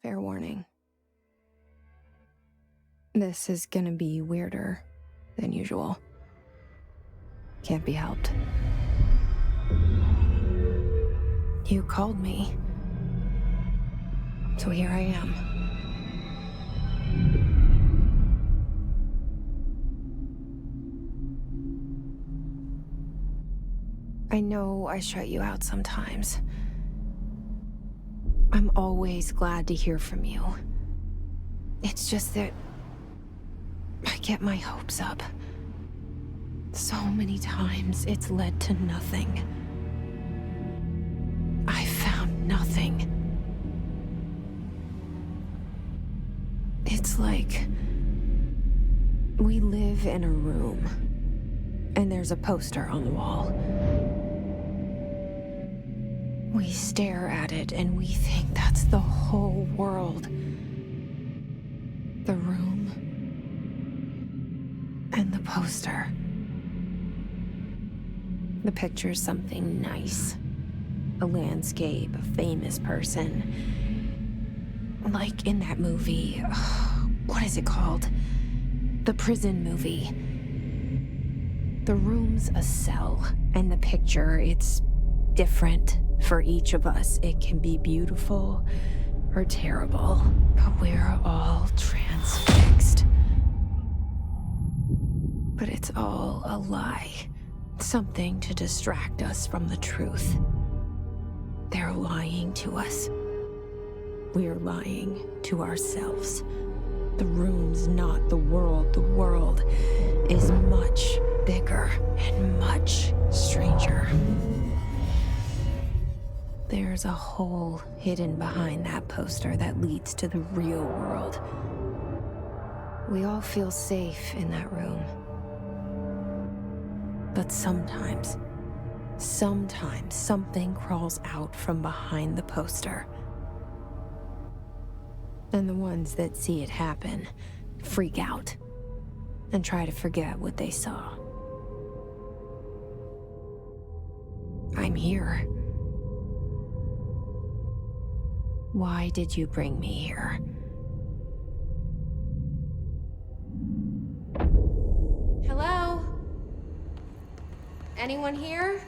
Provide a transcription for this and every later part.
Fair warning. This is gonna be weirder than usual. Can't be helped. You called me. So here I am. I know I shut you out sometimes. I'm always glad to hear from you. It's just that I get my hopes up. So many times it's led to nothing. I found nothing. It's like we live in a room, and there's a poster on the wall. We stare at it and we think that's the whole world. The room and the poster. The picture's something nice. A landscape, a famous person. Like in that movie, what is it called? The prison movie. The room's a cell, and the picture, it's different for each of us. It can be beautiful or terrible, but we're all transfixed. But it's all a lie. Something to distract us from the truth. They're lying to us. We're lying to ourselves. The room's not the world. The world is much bigger and much stranger. There's a hole hidden behind that poster that leads to the real world. We all feel safe in that room. But sometimes something crawls out from behind the poster. And the ones that see it happen freak out and try to forget what they saw. I'm here. Why did you bring me here? Hello? Anyone here?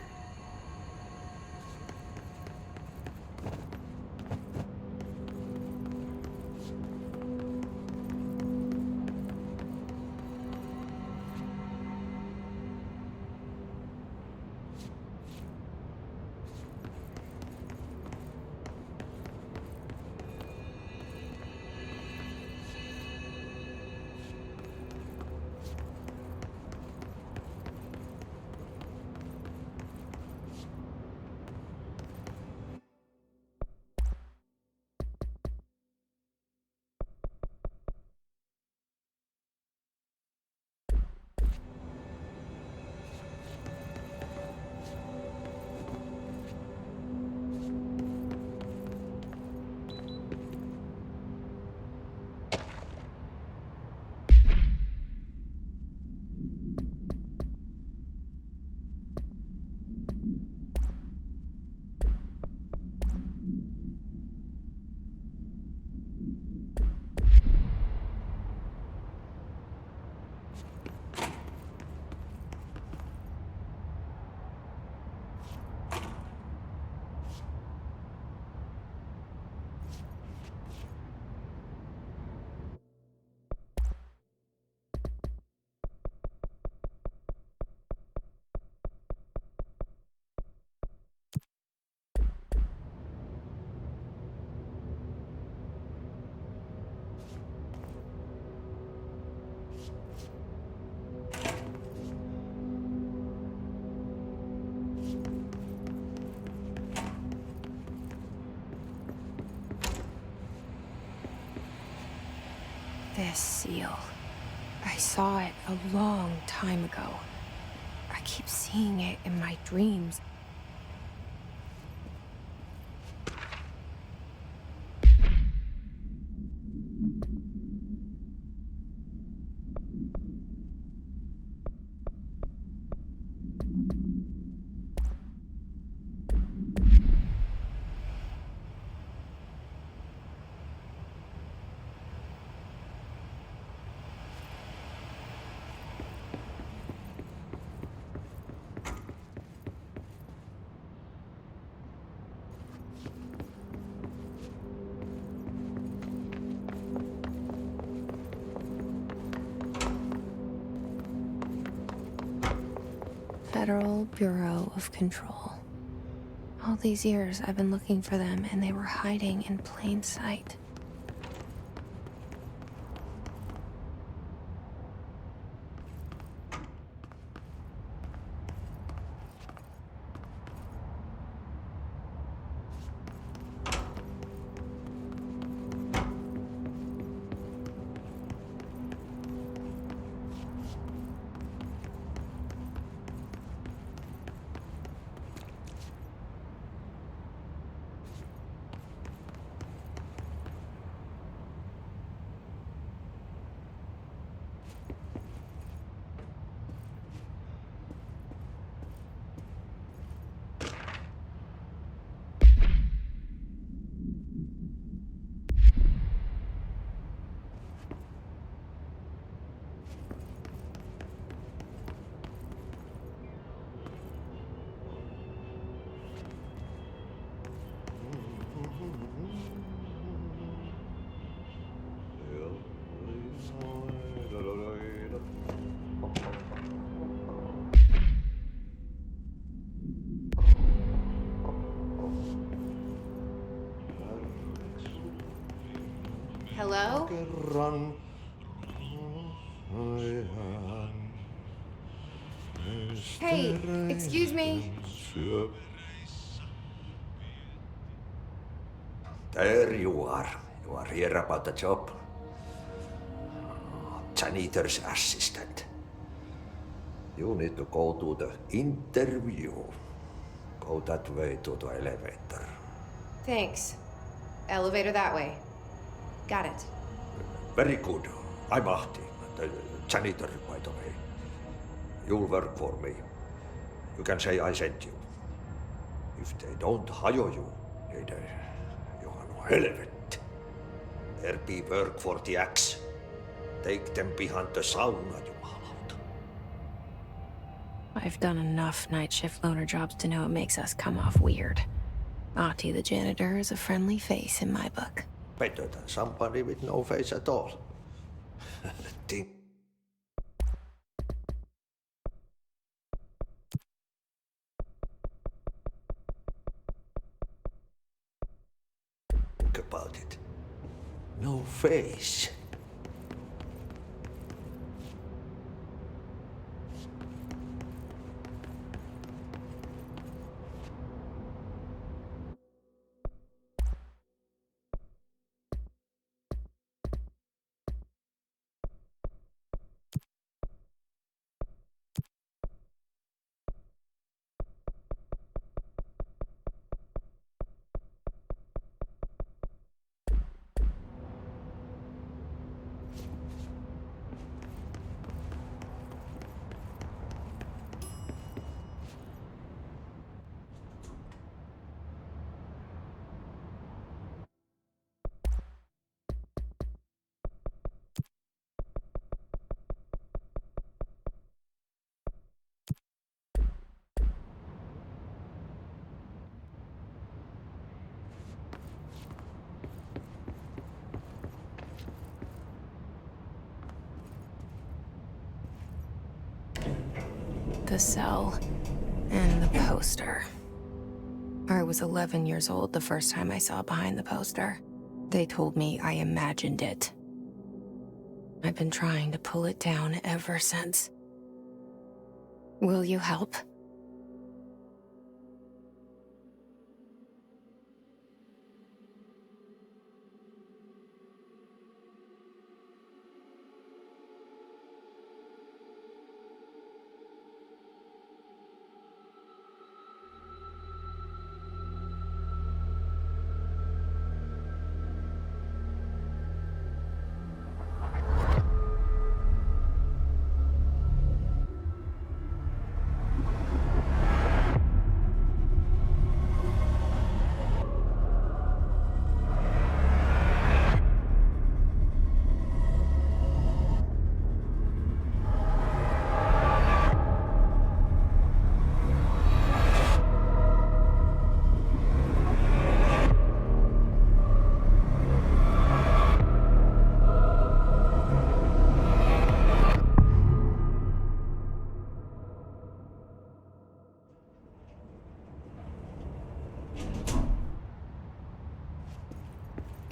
This seal. I saw it a long time ago. I keep seeing it in my dreams. Federal Bureau of Control. All these years I've been looking for them and they were hiding in plain sight. Hello? Hey, excuse me. There you are. You are here about the job. Janitor's assistant. You need to go to the interview. Go that way to the elevator. Thanks. Elevator that way. Got it. Very good. I'm Ahti, the janitor, by the way. You'll work for me. You can say I sent you. If they don't hire you, niin Johan on helvet. There be work for the axe. Take them behind the sauna, jumalauta. I've done enough night shift loner jobs to know it makes us come off weird. Ahti the janitor is a friendly face in my book. Better than somebody with no face at all. Think about it. No face. The cell and the poster. I was 11 years old the first time I saw behind the poster. They told me I imagined it. I've been trying to pull it down ever since. Will you help?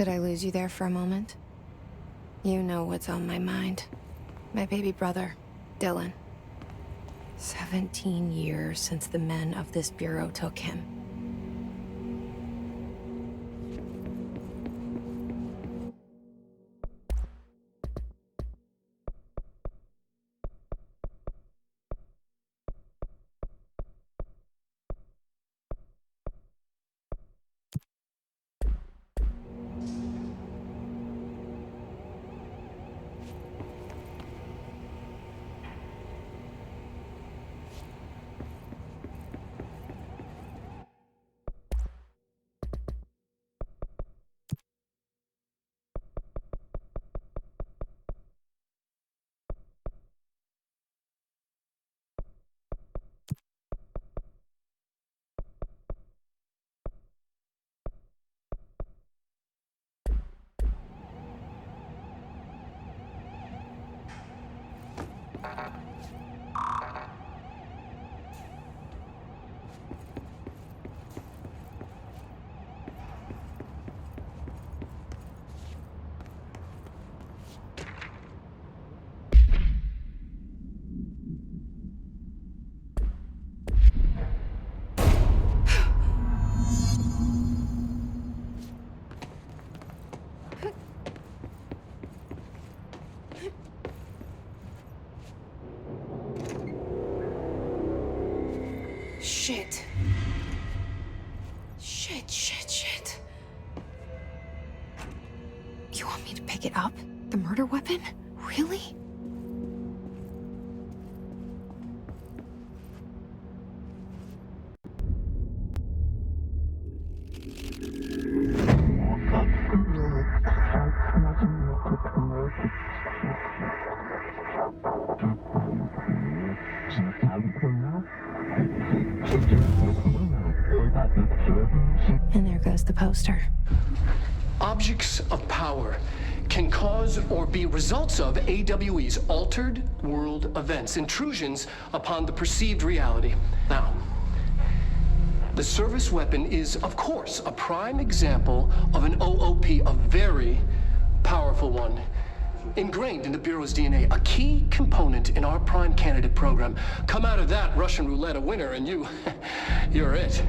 Did I lose you there for a moment? You know what's on my mind. My baby brother, Dylan. 17 years since the men of this bureau took him. Shit. Shit. You want me to pick it up? The murder weapon? Really? And there goes the poster. Objects of power can cause or be results of AWE's altered world events, intrusions upon the perceived reality. Now, the service weapon is, of course, a prime example of an OOP, a very powerful one. Ingrained in the Bureau's DNA, a key component in our prime candidate program. Come out of that Russian roulette a winner and you're it.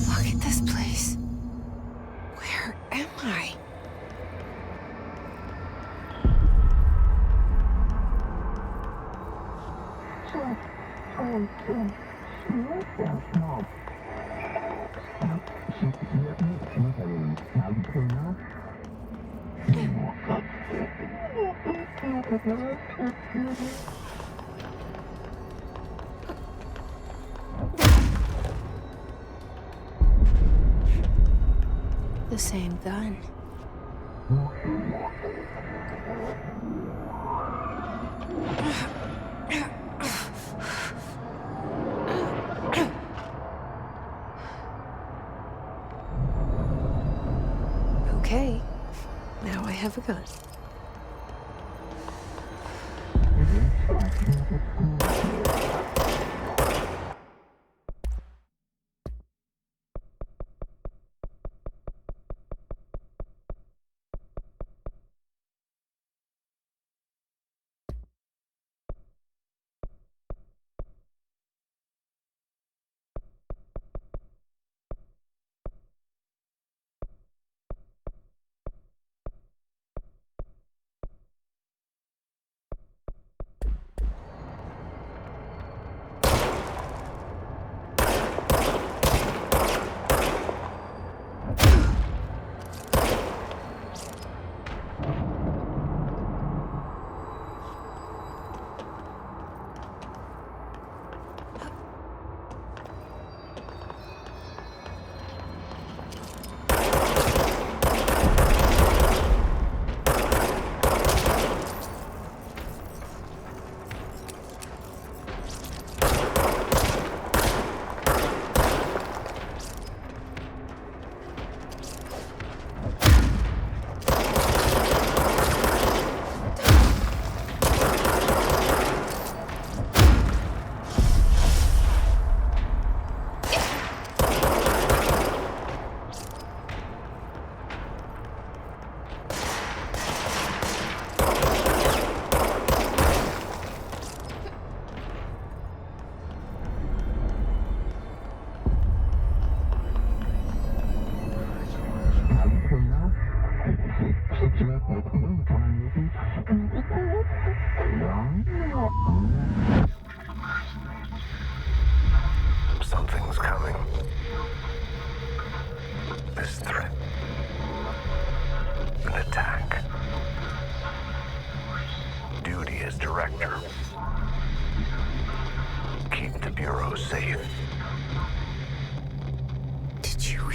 Look at this place. Where am I? The same gun. Okay, now I have a gun.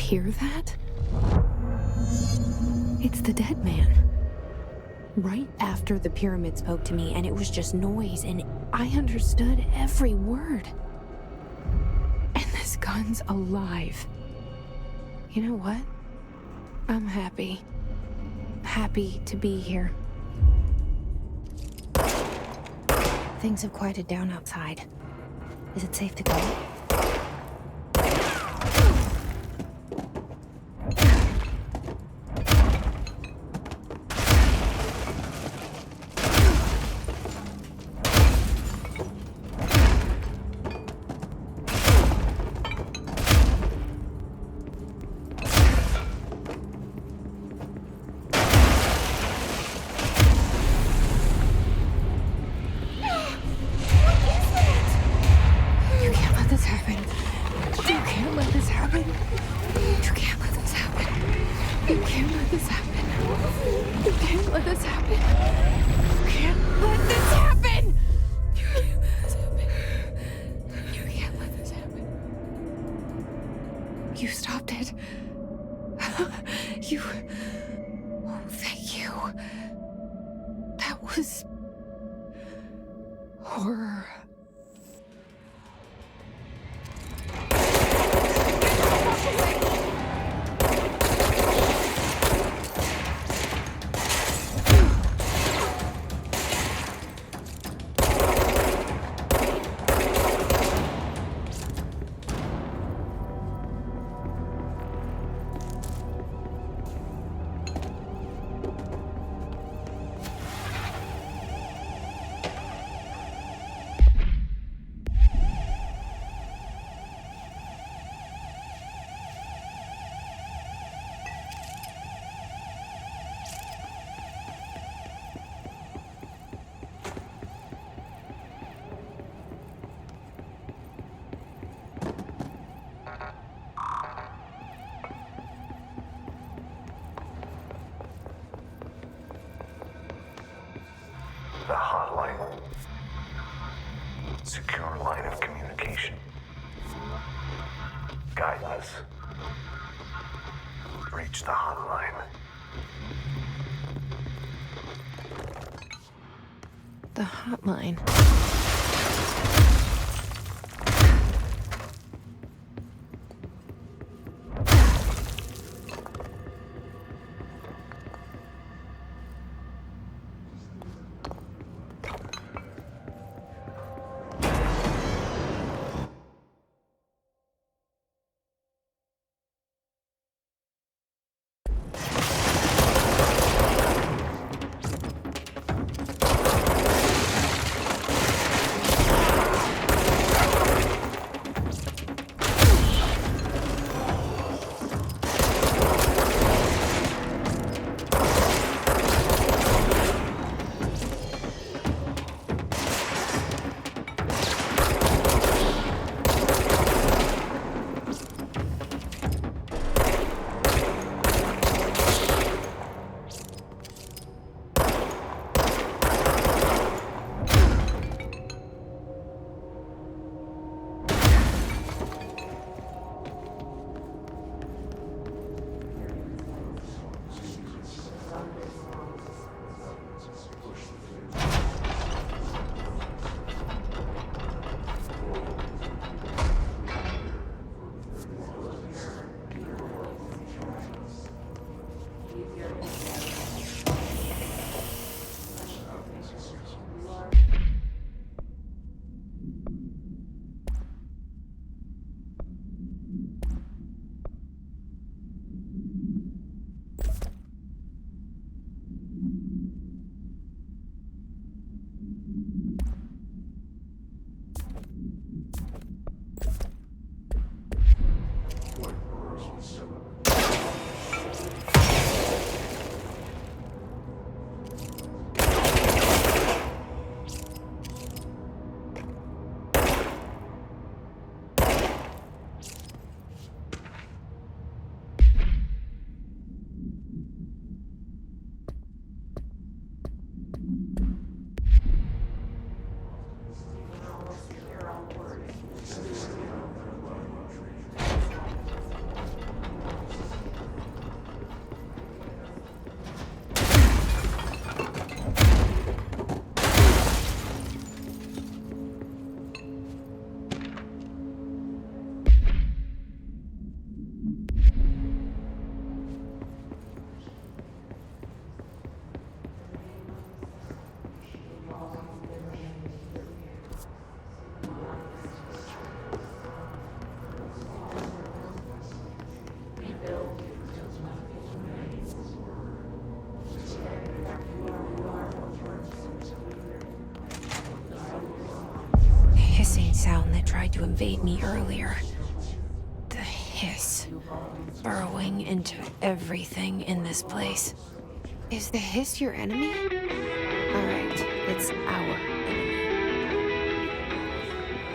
hear that? It's the dead man. Right after the pyramid spoke to me, and it was just noise, and I understood every word. And this gun's alive. You know what? I'm happy. Happy to be here. Things have quieted down outside. Is it safe to go? You stopped it. You... Oh, thank you. That was... horror. The hotline. Secure line of communication. Guidance. Reach the hotline. The hotline. to invade me earlier. The hiss, burrowing into everything in this place. Is the hiss your enemy? Alright, it's our enemy.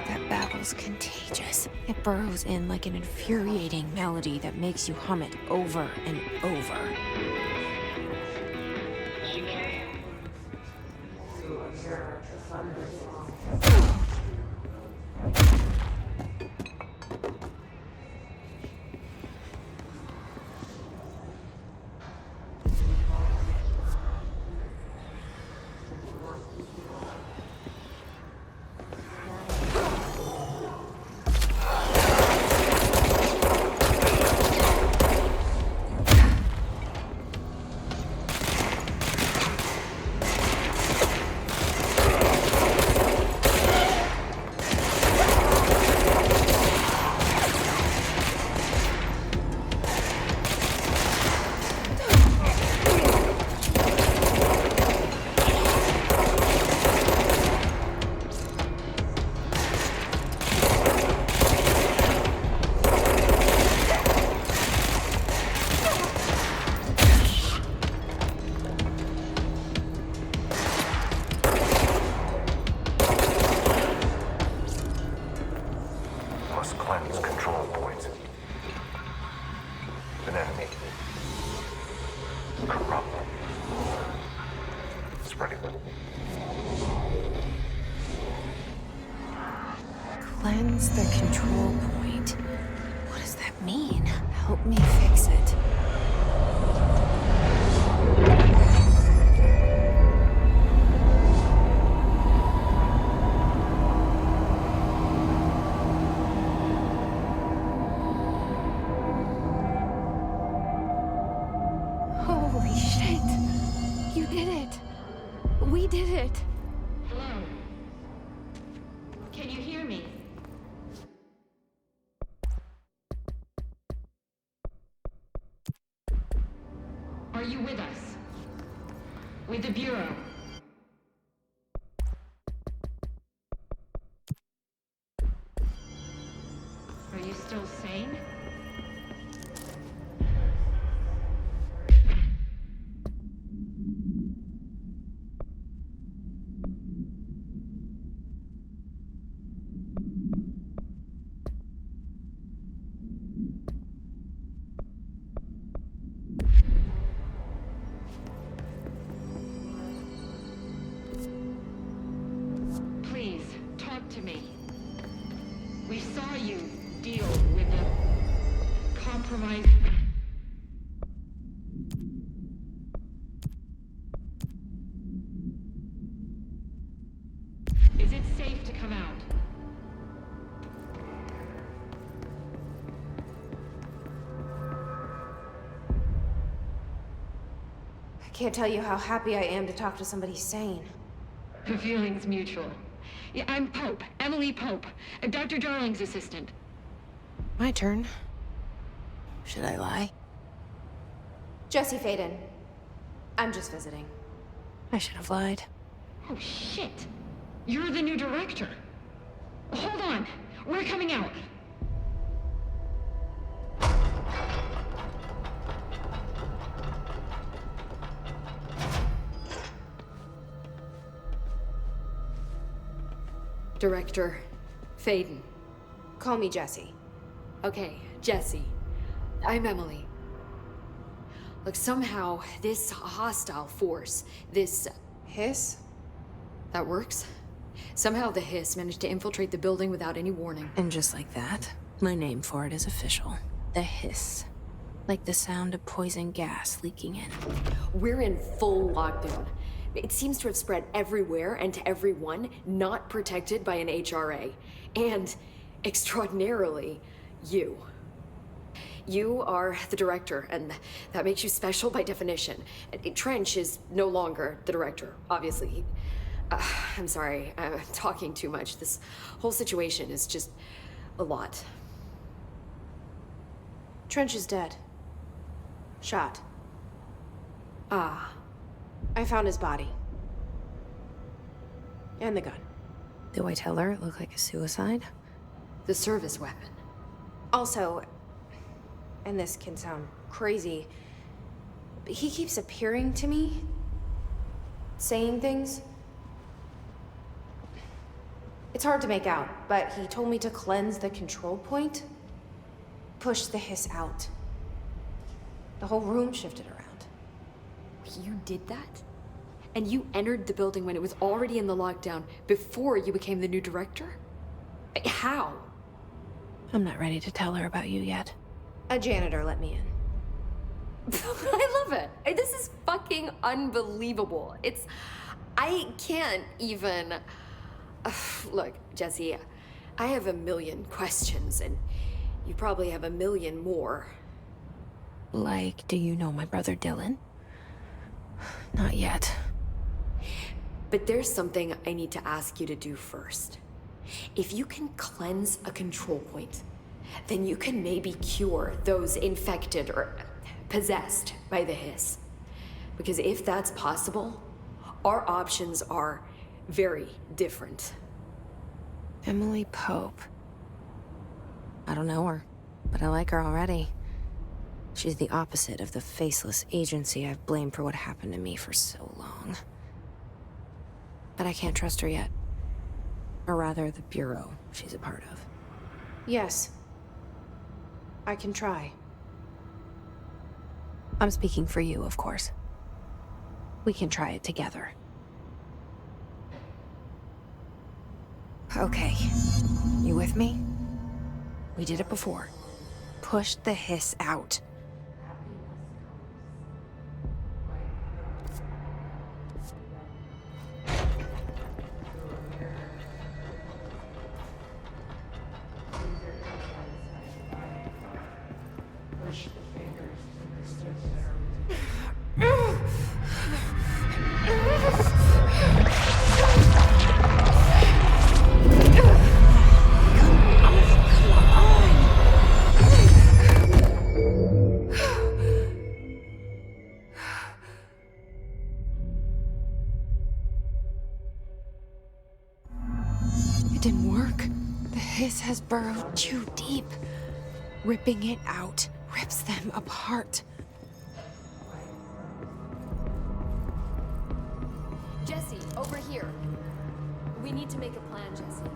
That babble's contagious. It burrows in like an infuriating melody that makes you hum it over and over. Must cleanse control points. An enemy. Corrupt. Spreading them. Cleanse the control point. What does that mean? Help me fix it. Holy shit! You did it! We did it! Hello? Can you hear me? Are you with us? With the Bureau? Are you still sane? Please, talk to me. We saw you deal with the compromise. Is it safe to come out? I can't tell you how happy I am to talk to somebody sane. The feeling's mutual. Yeah, I'm Pope, Emily Pope, Dr. Darling's assistant. My turn. Should I lie? Jesse Faden. I'm just visiting. I should have lied. Oh, shit. You're the new director. Hold on. We're coming out. Director Faden. Call me Jesse. Okay, Jesse. I'm Emily. Look, somehow this hostile force, this... Hiss? that works? Somehow the hiss managed to infiltrate the building without any warning. And just like that, my name for it is official. The hiss. Like the sound of poison gas leaking in. We're in full lockdown. It seems to have spread everywhere and to everyone not protected by an HRA. And, extraordinarily, you. You are the director, and that makes you special by definition. Trench is no longer the director, obviously. I'm sorry, I'm talking too much. This whole situation is just a lot. Trench is dead. Shot. Ah. I found his body. And the gun. Do I tell her it looked like a suicide? The service weapon. Also, and this can sound crazy, but he keeps appearing to me, saying things. It's hard to make out, but he told me to cleanse the control point, push the hiss out. The whole room shifted around. You did that? And you entered the building when it was already in the lockdown before you became the new director? How? I'm not ready to tell her about you yet. A janitor let me in. I love it. This is fucking unbelievable. I can't even... Look, Jesse, I have a million questions, and you probably have a million more. Like, do you know my brother Dylan? Not yet. But there's something I need to ask you to do first. If you can cleanse a control point, then you can maybe cure those infected or possessed by the hiss. Because if that's possible, our options are very different. Emily Pope. I don't know her, but I like her already. She's the opposite of the faceless agency I've blamed for what happened to me for so long. But I can't trust her yet. Or rather, the Bureau she's a part of. Yes. I can try. I'm speaking for you, of course. We can try it together. Okay. You with me? We did it before. Push the hiss out. It didn't work. The hiss has burrowed too deep. Ripping it out rips them apart. Jesse, over here. We need to make a plan, Jesse.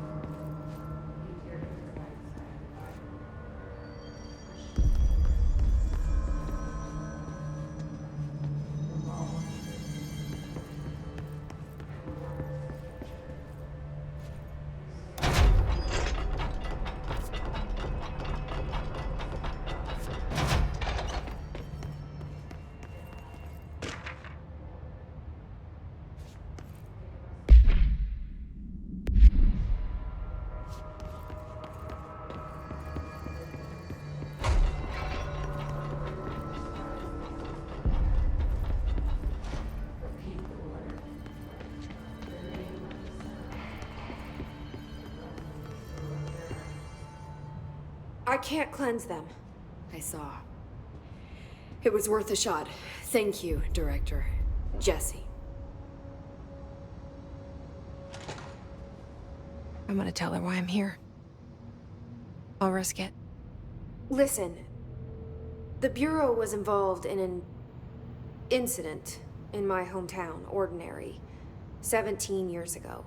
I can't cleanse them. I saw. It was worth a shot. Thank you, Director. Jesse. I'm gonna tell her why I'm here. I'll risk it. Listen. The Bureau was involved in an incident in my hometown, Ordinary, 17 years ago.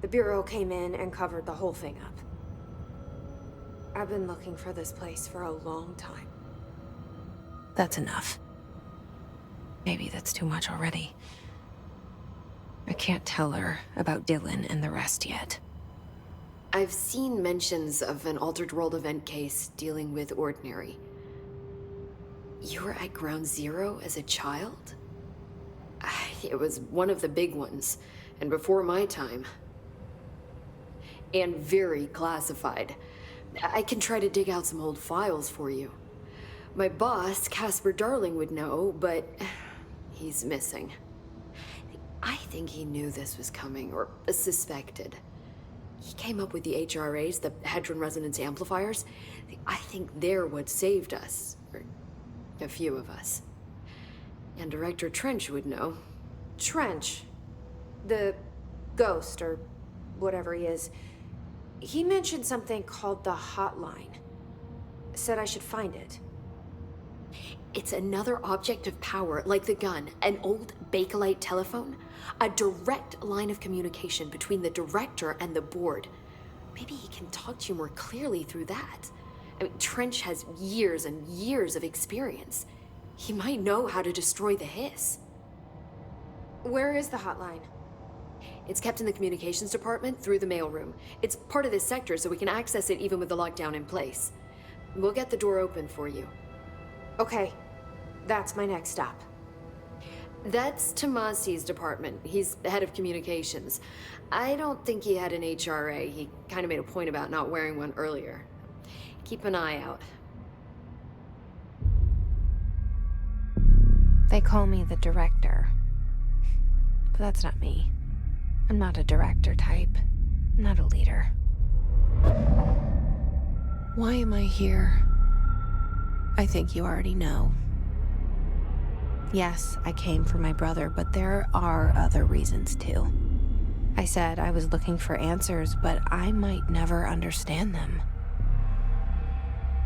The Bureau came in and covered the whole thing up. I've been looking for this place for a long time. That's enough. Maybe that's too much already. I can't tell her about Dylan and the rest yet. I've seen mentions of an Altered World event case dealing with Ordinary. You were at Ground Zero as a child? It was one of the big ones, and before my time. And very classified. I can try to dig out some old files for you. My boss, Casper Darling, would know, but he's missing. I think he knew this was coming, or suspected. He came up with the HRAs, the Hadron Resonance Amplifiers. I think they're what saved us, or a few of us. And Director Trench would know. Trench. The ghost, or whatever he is. He mentioned something called the hotline. Said I should find it. It's another object of power, like the gun, an old Bakelite telephone. A direct line of communication between the director and the board. Maybe he can talk to you more clearly through that. I mean, Trench has years and years of experience. He might know how to destroy the hiss. Where is the hotline? It's kept in the communications department through the mailroom. It's part of this sector, so we can access it even with the lockdown in place. We'll get the door open for you. Okay, that's my next stop. That's Tomasi's department. He's the head of communications. I don't think he had an HRA. He kind of made a point about not wearing one earlier. Keep an eye out. They call me the director. But that's not me. I'm not a director type. I'm not a leader. Why am I here? I think you already know. Yes, I came for my brother, but there are other reasons too. I said I was looking for answers, but I might never understand them.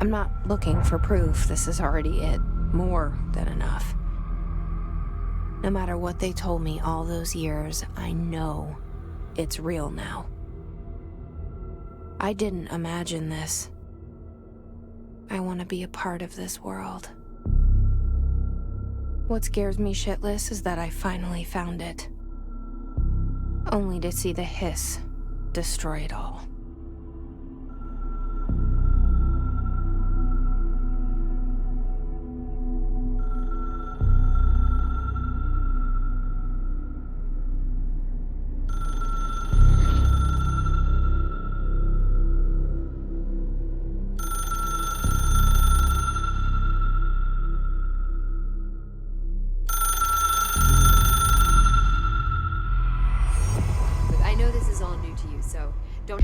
I'm not looking for proof. This is already it. More than enough. No matter what they told me all those years, I know it's real now. I didn't imagine this. I want to be a part of this world. What scares me shitless is that I finally found it. Only to see the hiss destroy it all. I know this is all new to you, so don't...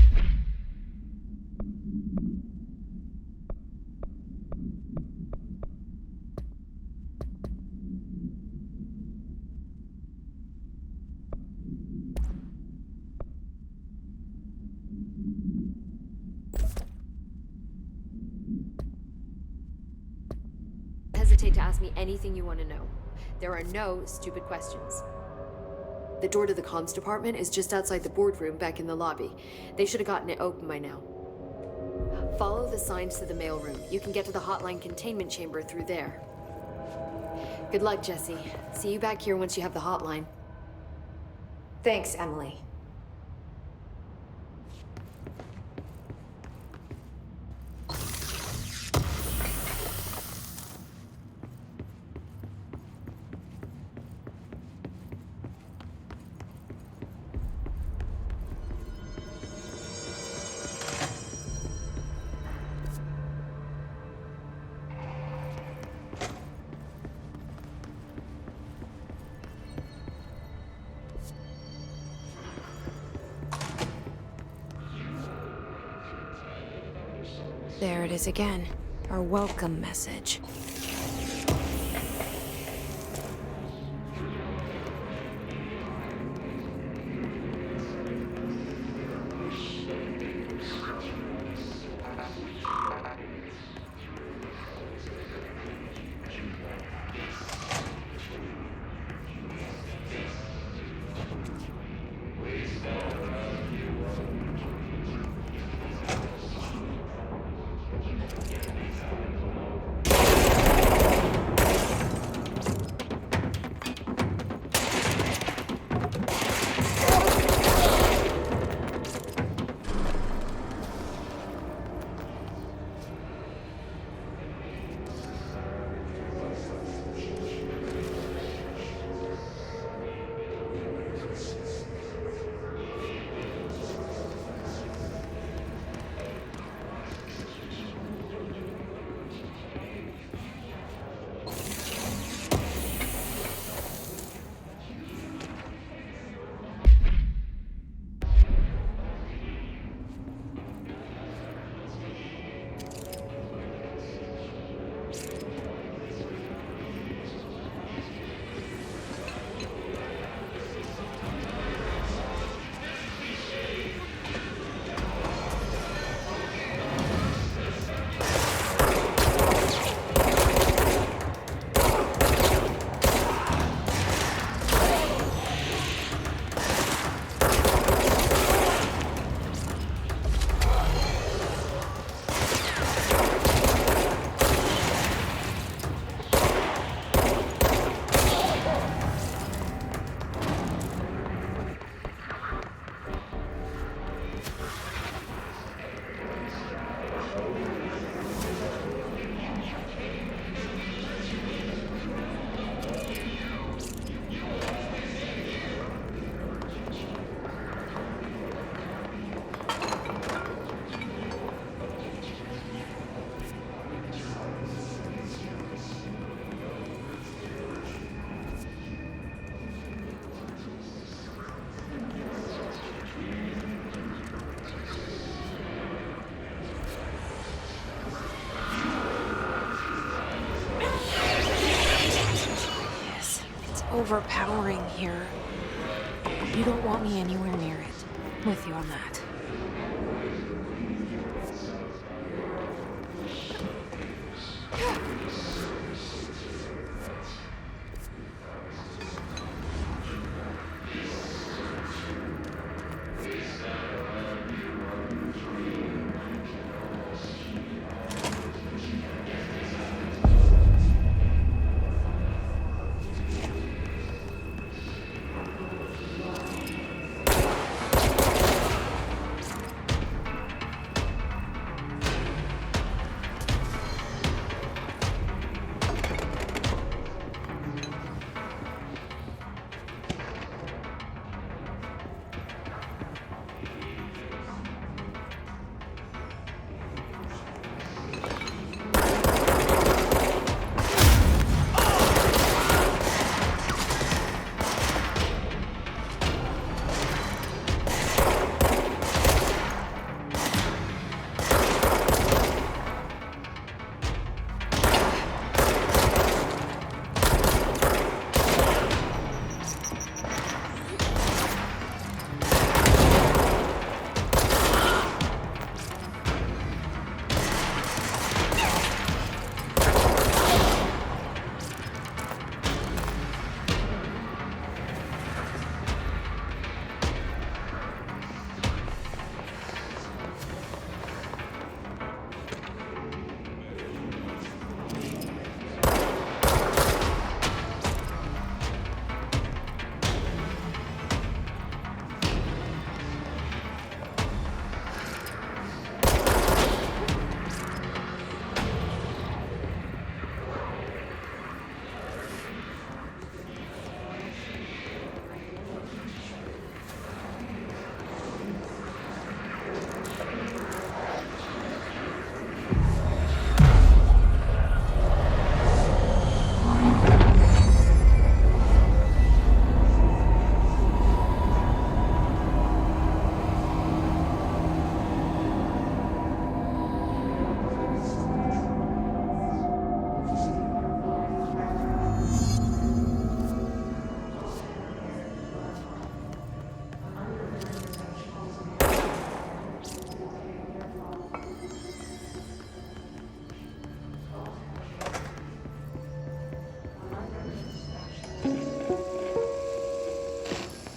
hesitate to ask me anything you want to know. There are no stupid questions. The door to the comms department is just outside the boardroom back in the lobby. They should have gotten it open by now. Follow the signs to the mailroom. You can get to the hotline containment chamber through there. Good luck, Jesse. See you back here once you have the hotline. Thanks, Emily. There it is again. Our welcome message. overpowering here. You don't want me anywhere near it. With you on that.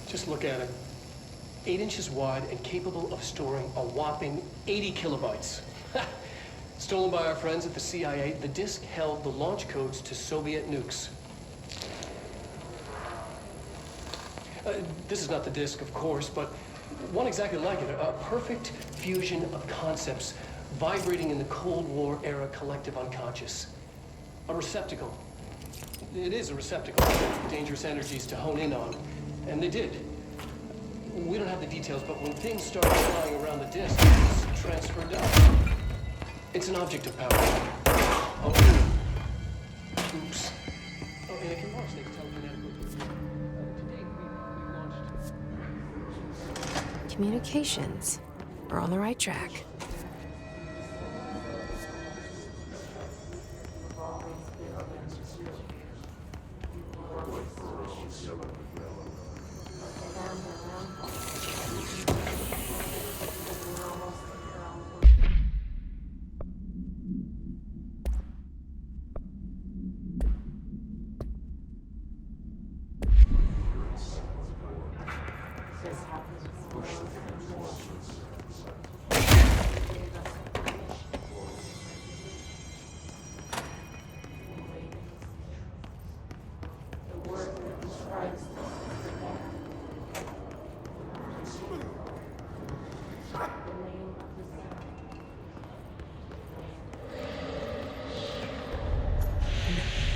Just look at it. 8 inches wide and capable of storing a whopping 80 kilobytes. Stolen by our friends at the CIA, the disk held the launch codes to Soviet nukes. This is not the disk, of course, but one exactly like it. A perfect fusion of concepts vibrating in the Cold War era collective unconscious. A receptacle. It is a receptacle. Dangerous energies to hone in on. And they did. We don't have the details, but when things started flying around the disk, it's transferred down. It's an object of power. Oh, oops. Oh, and it can launch things telekinetically. To date, we launched... Communications. We're on the right track.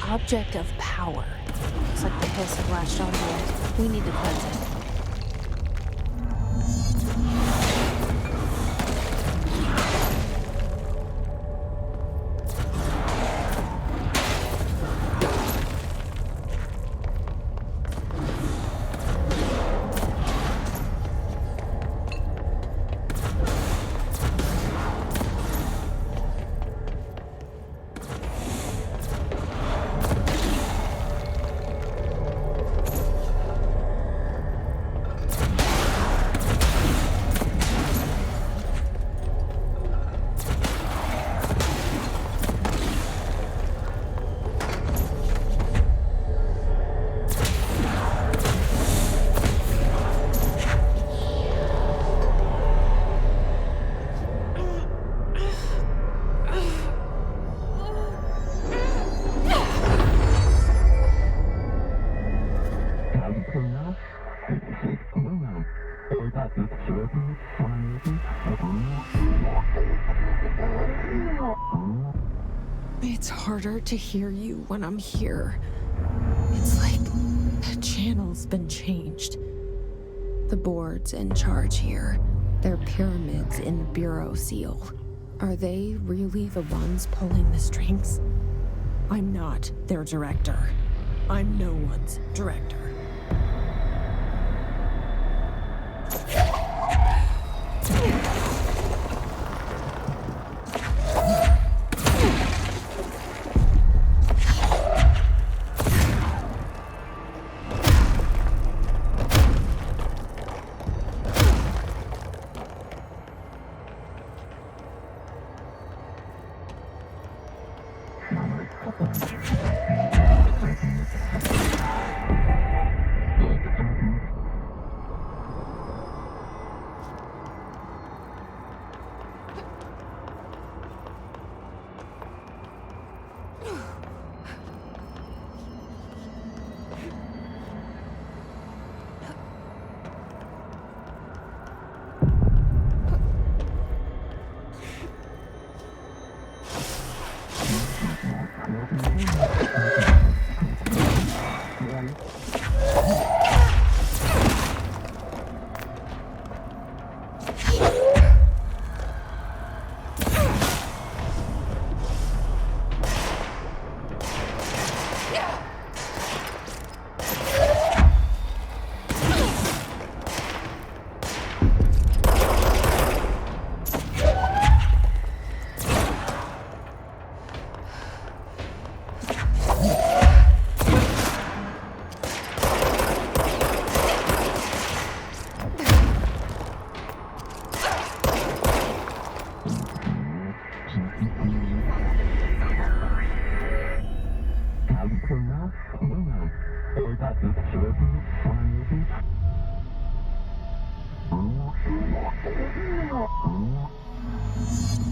Object of power. Looks like the hiss have latched onto it. We need to cleanse it. harder to hear you when I'm here. It's like the channel's been changed. The board's in charge here. They're pyramids in the Bureau seal. Are they really the ones pulling the strings? I'm not their director. I'm no one's director.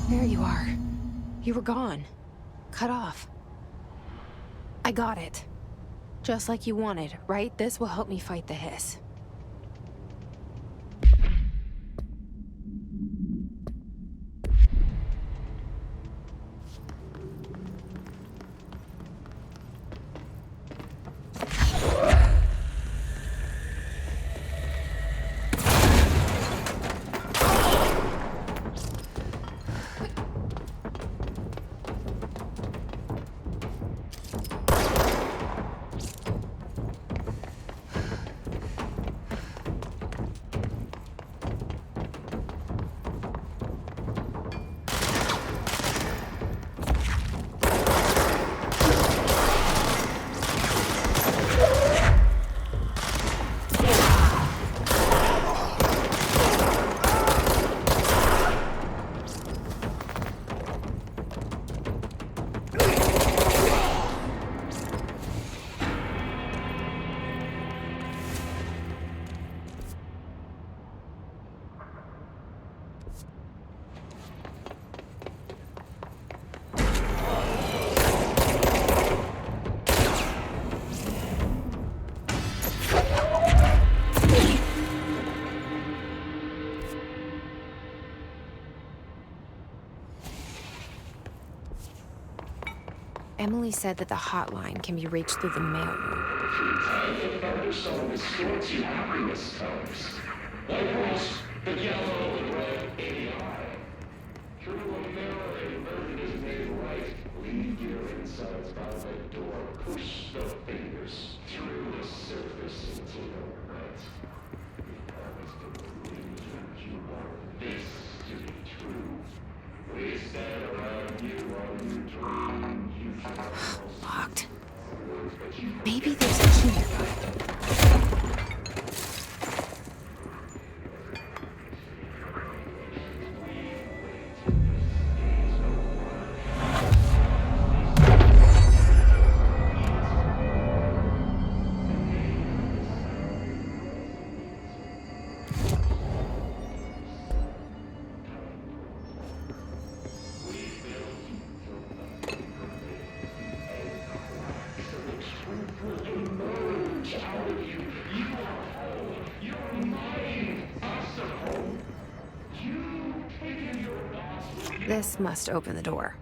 There you are. You were gone. Cut off. I got it. Just like you wanted, right? This will help me fight the hiss. Emily said that the hotline can be reached through the mailroom. Locked. Maybe there's a key nearby. This must open the door.